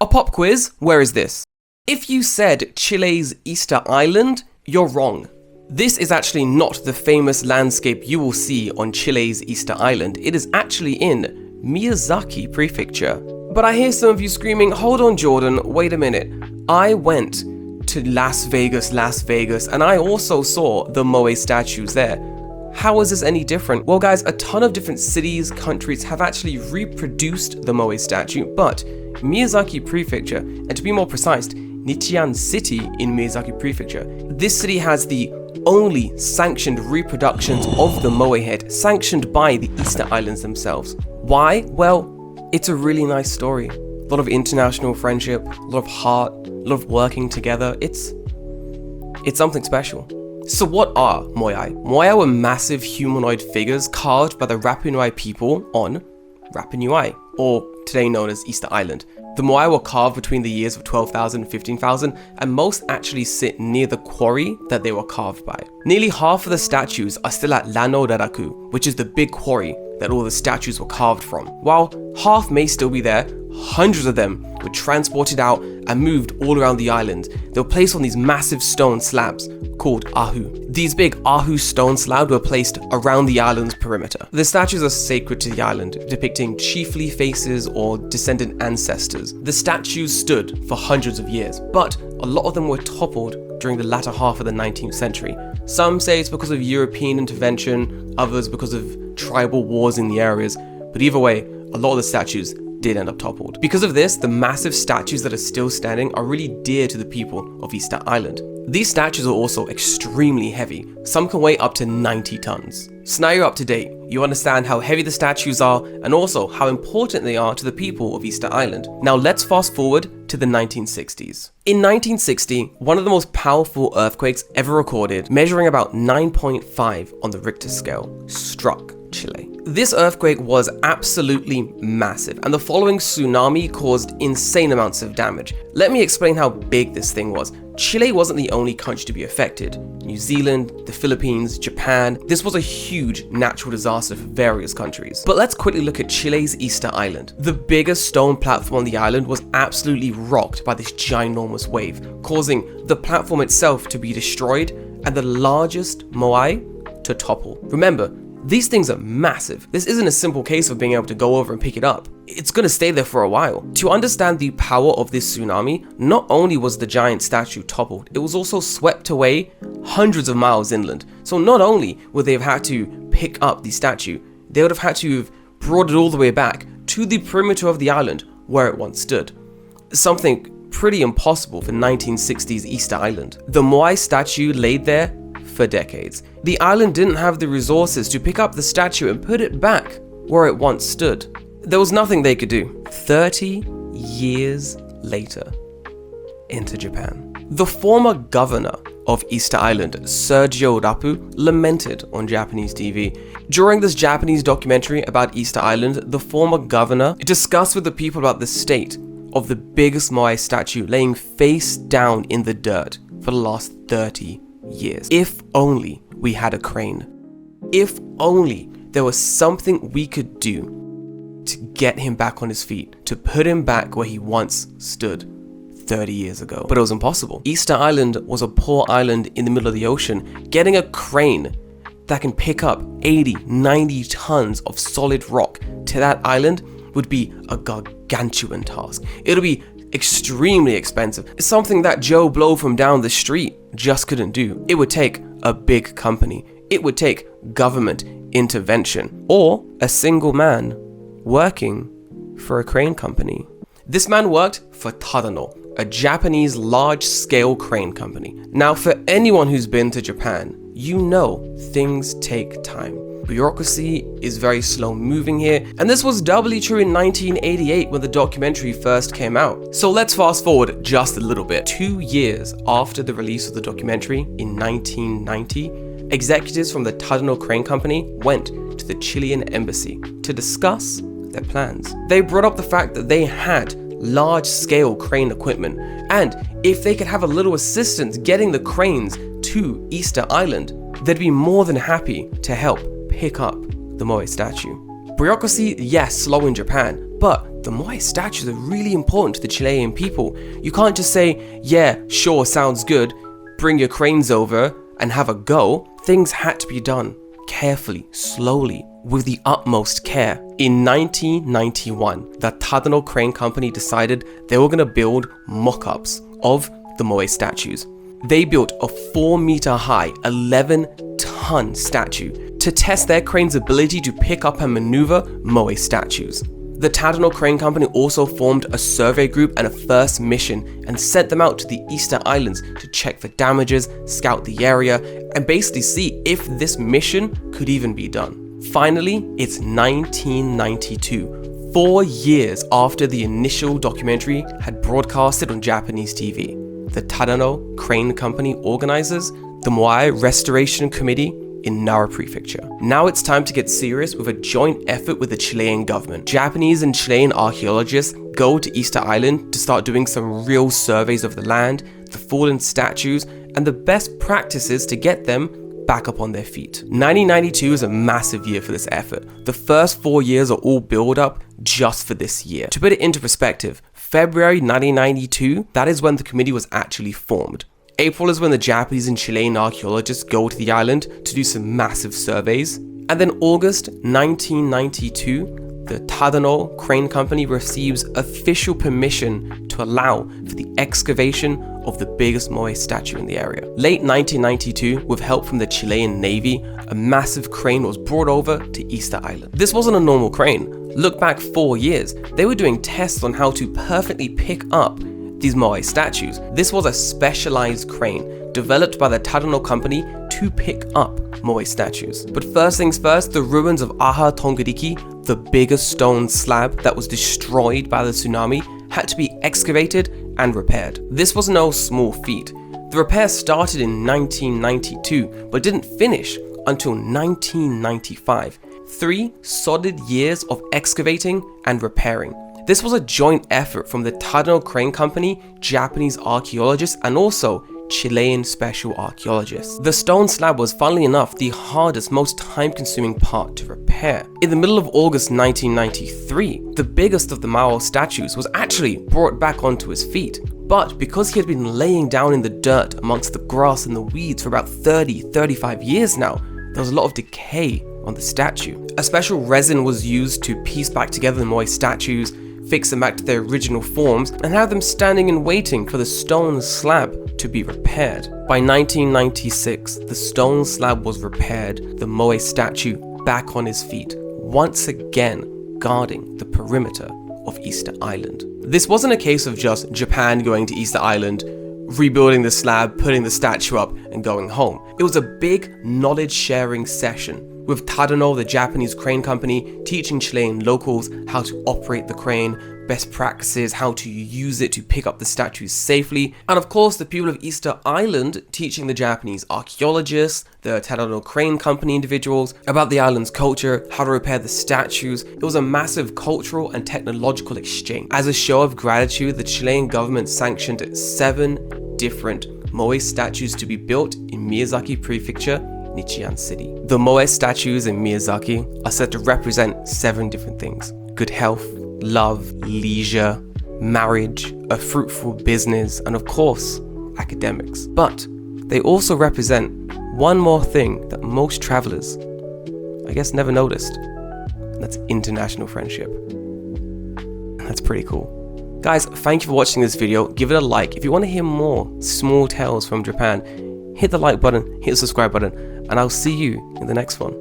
A pop quiz, where is this? If you said Chile's Easter Island, you're wrong. This is actually not the famous landscape you will see on Chile's Easter Island. It is actually in Miyazaki Prefecture. But I hear some of you screaming, hold on Jordan, wait a minute. I went to Las Vegas, and I also saw the Moai statues there. How is this any different? Well guys, a ton of different cities, countries have actually reproduced the Moai statue, but Miyazaki Prefecture, and to be more precise, Nichinan City in Miyazaki Prefecture, this city has the only sanctioned reproductions of the Moai head, sanctioned by the Easter Islands themselves. Why? Well, it's a really nice story. A lot of international friendship, a lot of heart, a lot of working together. It's something special. So what are Moai? Moai were massive humanoid figures carved by the Rapa Nui people on Rapa Nui, or today known as Easter Island. The Moai were carved between the years of 12,000 and 15,000, and most actually sit near the quarry that they were carved by. Nearly half of the statues are still at Lano Raraku, which is the big quarry that all the statues were carved from. While half may still be there, hundreds of them were transported out and moved all around the island. They were placed on these massive stone slabs called Ahu. These big Ahu stone slabs were placed around the island's perimeter. The statues are sacred to the island, depicting chiefly faces or descendant ancestors. The statues stood for hundreds of years, but a lot of them were toppled during the latter half of the 19th century. Some say it's because of European intervention, others because of tribal wars in the areas, but either way, a lot of the statues did end up toppled. Because of this, the massive statues that are still standing are really dear to the people of Easter Island. These statues are also extremely heavy. Some can weigh up to 90 tons. So now you're up to date. You understand how heavy the statues are and also how important they are to the people of Easter Island. Now let's fast forward to the 1960s. In 1960, one of the most powerful earthquakes ever recorded, measuring about 9.5 on the Richter scale, struck Chile. This earthquake was absolutely massive, and the following tsunami caused insane amounts of damage. Let me explain how big this thing was. Chile wasn't the only country to be affected. New Zealand, the Philippines, Japan. This was a huge natural disaster for various countries. But let's quickly look at Chile's Easter Island. The biggest stone platform on the island was absolutely rocked by this ginormous wave, causing the platform itself to be destroyed and the largest Moai to topple. Remember, these things are massive. This isn't a simple case of being able to go over and pick it up. It's gonna stay there for a while. To understand the power of this tsunami, not only was the giant statue toppled, it was also swept away hundreds of miles inland. So not only would they have had to pick up the statue, they would have had to have brought it all the way back to the perimeter of the island where it once stood. Something pretty impossible for 1960s Easter Island. The Moai statue laid there for decades. The island didn't have the resources to pick up the statue and put it back where it once stood. There was nothing they could do. 30 years later, into Japan. The former governor of Easter Island, Sergio Rapu, lamented on Japanese TV. During this Japanese documentary about Easter Island, the former governor discussed with the people about the state of the biggest Moai statue laying face down in the dirt for the last 30 years. If only we had a crane. If only there was something we could do to get him back on his feet, to put him back where he once stood 30 years ago. But it was impossible. Easter Island was a poor island in the middle of the ocean. Getting a crane that can pick up 80, 90 tons of solid rock to that island would be a gargantuan task. It'll be extremely expensive. It's something that Joe Blow from down the street just couldn't do. It would take a big company. It would take government intervention or a single man working for a crane company. This man worked for Tadano, a Japanese large-scale crane company. Now, for anyone who's been to Japan, you know things take time. Bureaucracy is very slow moving here, and this was doubly true in 1988 when the documentary first came out. So let's fast forward just a little bit. 2 years after the release of the documentary in 1990, executives from the Tadano Crane Company went to the Chilean embassy to discuss their plans. They brought up the fact that they had large-scale crane equipment, and if they could have a little assistance getting the cranes to Easter Island, they'd be more than happy to help pick up the Moai statue. Bureaucracy, yes, slow in Japan, but the Moai statues are really important to the Chilean people. You can't just say, yeah, sure, sounds good, bring your cranes over and have a go. Things had to be done carefully, slowly, with the utmost care. In 1991, the Tadano Crane Company decided they were going to build mock-ups of the Moai statues. They built a 4-meter high, 11-ton statue to test their crane's ability to pick up and maneuver Moai statues. The Tadano Crane Company also formed a survey group and a first mission and sent them out to the Easter Islands to check for damages, scout the area, and basically see if this mission could even be done. Finally, it's 1992, 4 years after the initial documentary had broadcasted on Japanese TV. The Tadano Crane Company organizes the Moai Restoration Committee in Nara Prefecture. Now it's time to get serious with a joint effort with the Chilean government. Japanese and Chilean archaeologists go to Easter Island to start doing some real surveys of the land, the fallen statues, and the best practices to get them back up on their feet. 1992 is a massive year for this effort. The first 4 years are all build up just for this year. To put it into perspective, February 1992, that is when the committee was actually formed. April is when the Japanese and Chilean archaeologists go to the island to do some massive surveys. And then August 1992, the Tadano Crane Company receives official permission to allow for the excavation of the biggest Moai statue in the area. Late 1992, with help from the Chilean Navy, a massive crane was brought over to Easter Island. This wasn't a normal crane. Look back 4 years, they were doing tests on how to perfectly pick up these Moai statues. This was a specialized crane developed by the Tadano Company to pick up Moai statues. But first things first, the ruins of Ahu Tongariki, the biggest stone slab that was destroyed by the tsunami, had to be excavated and repaired. This was no small feat. The repair started in 1992, but didn't finish until 1995. 3 solid years of excavating and repairing. This was a joint effort from the Tadano Crane Company, Japanese archaeologists, and also Chilean special archaeologists. The stone slab was, funnily enough, the hardest, most time-consuming part to repair. In the middle of August 1993, the biggest of the Moai statues was actually brought back onto his feet. But because he had been laying down in the dirt amongst the grass and the weeds for about 35 years now, there was a lot of decay on the statue. A special resin was used to piece back together the Moai statues, fix them back to their original forms, and have them standing and waiting for the stone slab to be repaired. By 1996, the stone slab was repaired, the Moai statue back on his feet, once again guarding the perimeter of Easter Island. This wasn't a case of just Japan going to Easter Island, rebuilding the slab, putting the statue up, and going home. It was a big knowledge-sharing session, with Tadano, the Japanese crane company, teaching Chilean locals how to operate the crane, best practices, how to use it to pick up the statues safely, and of course the people of Easter Island teaching the Japanese archaeologists, the Tadano Crane Company individuals about the island's culture, how to repair the statues. It was a massive cultural and technological exchange. As a show of gratitude, the Chilean government sanctioned 7 different Moai statues to be built in Miyazaki Prefecture, Nichinan City. The Moai statues in Miyazaki are said to represent 7 different things: good health, love, leisure, marriage, a fruitful business, and of course, academics. But they also represent one more thing that most travelers, I guess, never noticed. And that's international friendship. And that's pretty cool. Guys, thank you for watching this video. Give it a like. If you want to hear more small tales from Japan, hit the like button, hit the subscribe button, and I'll see you in the next one.